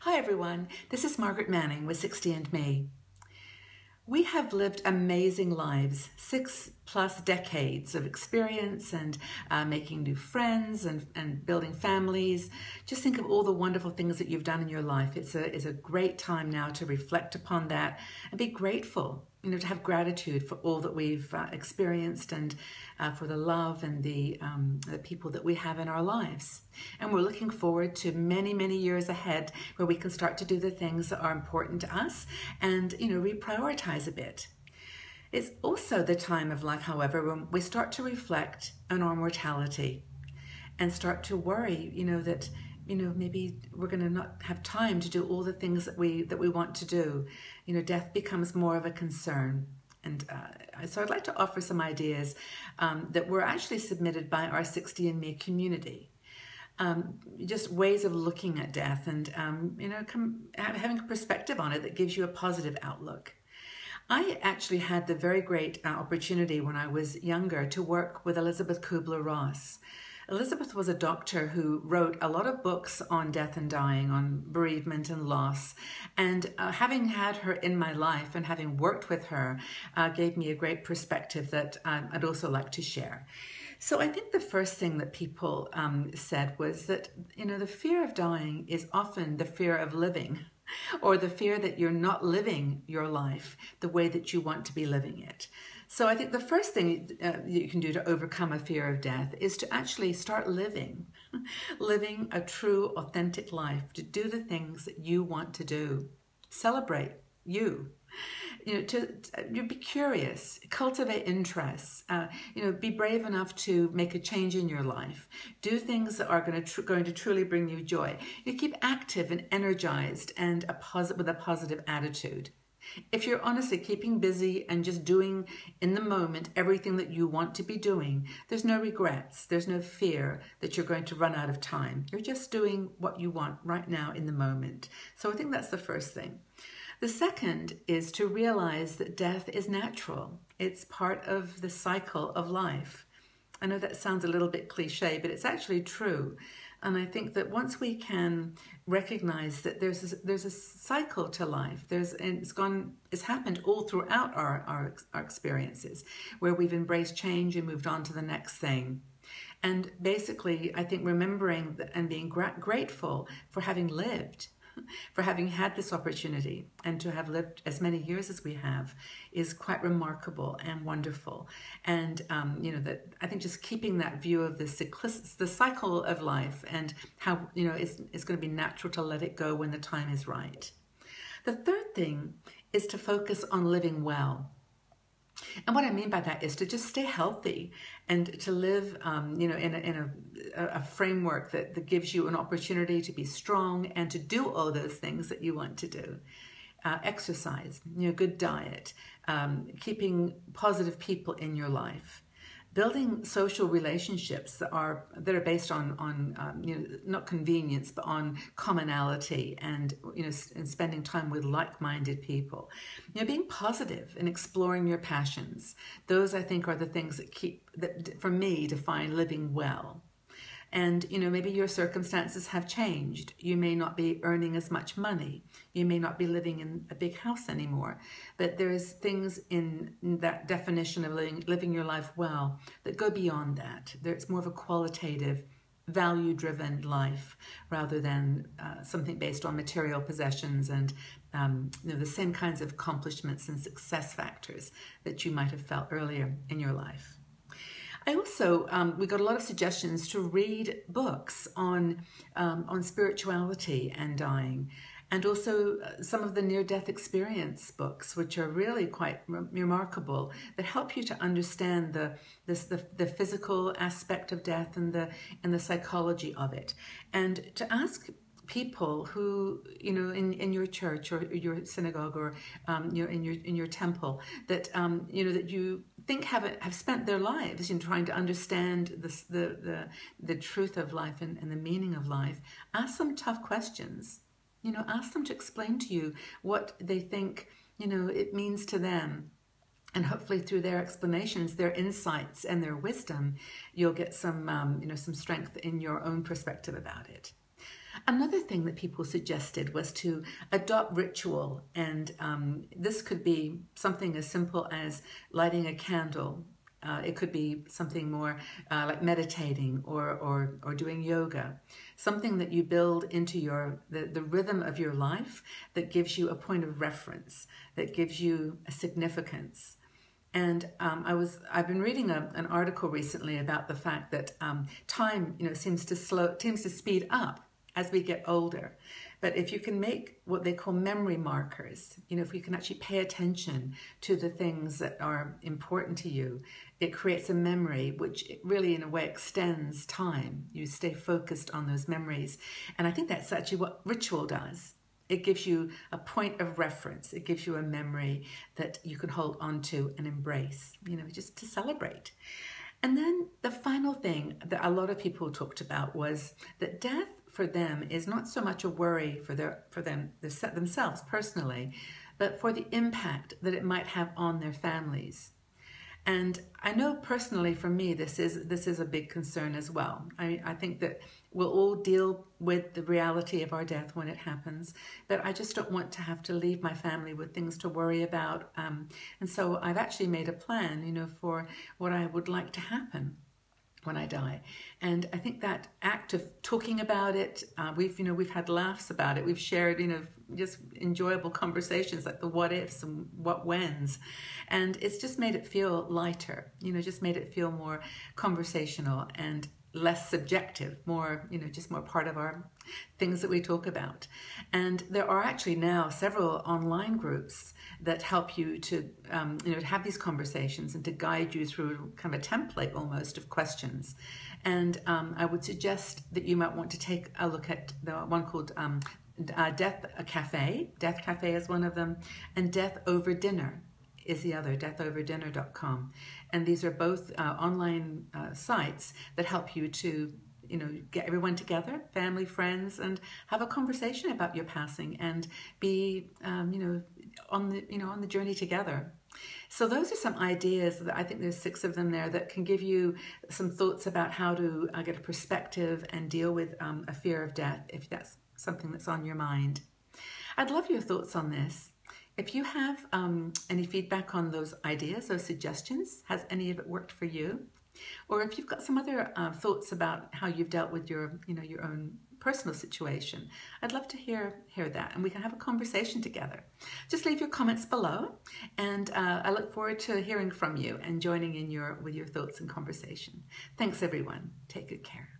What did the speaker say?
Hi everyone, this is Margaret Manning with 60 and Me. We have lived amazing lives, 6+ decades of experience and making new friends and building families. Just think of all the wonderful things that you've done in your life. It's a great time now to reflect upon that and be grateful, to have gratitude for all that we've experienced and for the love and the people that we have in our lives. And we're looking forward to many, many years ahead where we can start to do the things that are important to us and, reprioritize a bit. It's also the time of life, however, when we start to reflect on our mortality and start to worry, that maybe we're going to not have time to do all the things that we want to do. Death becomes more of a concern. And so I'd like to offer some ideas that were actually submitted by our 60 and Me community. Just ways of looking at death and, having a perspective on it that gives you a positive outlook. I actually had the very great opportunity when I was younger to work with Elisabeth Kubler-Ross. Elisabeth was a doctor who wrote a lot of books on death and dying, on bereavement and loss. And having had her in my life and having worked with her gave me a great perspective that I'd also like to share. So I think the first thing that people said was that, the fear of dying is often the fear of living, or the fear that you're not living your life the way that you want to be living it. So I think the first thing you can do to overcome a fear of death is to actually start living a true, authentic life, to do the things that you want to do. Celebrate you. To be curious, cultivate interests, be brave enough to make a change in your life. Do things that are going to truly bring you joy. You keep active and energized and with a positive attitude. If you're honestly keeping busy and just doing in the moment everything that you want to be doing, there's no regrets, there's no fear that you're going to run out of time. You're just doing what you want right now in the moment. So I think that's the first thing. The second is to realize that death is natural. It's part of the cycle of life. I know that sounds a little bit cliche, but it's actually true. And I think that once we can recognize that there's a cycle to life, it's happened all throughout our experiences, where we've embraced change and moved on to the next thing. And basically, I think remembering and being grateful for having lived, for having had this opportunity and to have lived as many years as we have is quite remarkable and wonderful. And, that I think just keeping that view of the cycle of life and how, it's going to be natural to let it go when the time is right. The third thing is to focus on living well. And what I mean by that is to just stay healthy and to live, in a framework that gives you an opportunity to be strong and to do all those things that you want to do. Exercise, good diet, keeping positive people in your life. Building social relationships that are based on not convenience, but on commonality and and spending time with like-minded people. Being positive and exploring your passions. Those I think are the things that for me define living well. And, maybe your circumstances have changed. You may not be earning as much money. You may not be living in a big house anymore. But there's things in that definition of living your life well that go beyond that. It's more of a qualitative, value-driven life rather than something based on material possessions and the same kinds of accomplishments and success factors that you might have felt earlier in your life. I also, we got a lot of suggestions to read books on spirituality and dying, and also some of the near-death experience books, which are really quite remarkable, that help you to understand the physical aspect of death and the psychology of it, and to ask people who, in your church or your synagogue or in your temple that that you think have spent their lives in trying to understand the truth of life and the meaning of life. Ask them tough questions. Ask them to explain to you what they think it means to them. And hopefully through their explanations, their insights and their wisdom, you'll get some strength in your own perspective about it. Another thing that people suggested was to adopt ritual, and this could be something as simple as lighting a candle. It could be something more like meditating or doing yoga, something that you build into the rhythm of your life that gives you a point of reference, that gives you a significance. And I've been reading an article recently about the fact that time, seems to speed up as we get older. But if you can make what they call memory markers, if you can actually pay attention to the things that are important to you, it creates a memory which really in a way extends time. You stay focused on those memories. And I think that's actually what ritual does. It gives you a point of reference. It gives you a memory that you can hold on to and embrace, just to celebrate. And then the final thing that a lot of people talked about was that death for them is not so much a worry for themselves personally, but for the impact that it might have on their families. And I know personally for me, this is a big concern as well. I think that we'll all deal with the reality of our death when it happens, but I just don't want to have to leave my family with things to worry about. And so I've actually made a plan, for what I would like to happen when I die. And I think that act of talking about it, we've had laughs about it. We've shared, just enjoyable conversations like the what ifs and what whens. And it's just made it feel lighter, just made it feel more conversational and less subjective, more, just more part of our things that we talk about. And there are actually now several online groups that help you to, to have these conversations and to guide you through kind of a template almost of questions. And I would suggest that you might want to take a look at the one called Death Cafe. Death Cafe is one of them, and Death Over Dinner is the other, deathoverdinner.com. And these are both online sites that help you to, get everyone together, family, friends, and have a conversation about your passing and be, on the journey together. So those are some ideas that I think there's 6 of them there that can give you some thoughts about how to get a perspective and deal with a fear of death if that's something that's on your mind. I'd love your thoughts on this. If you have any feedback on those ideas, those suggestions, has any of it worked for you? Or if you've got some other thoughts about how you've dealt with your own personal situation, I'd love to hear that, and we can have a conversation together. Just leave your comments below, and I look forward to hearing from you and joining in with your thoughts and conversation. Thanks, everyone. Take good care.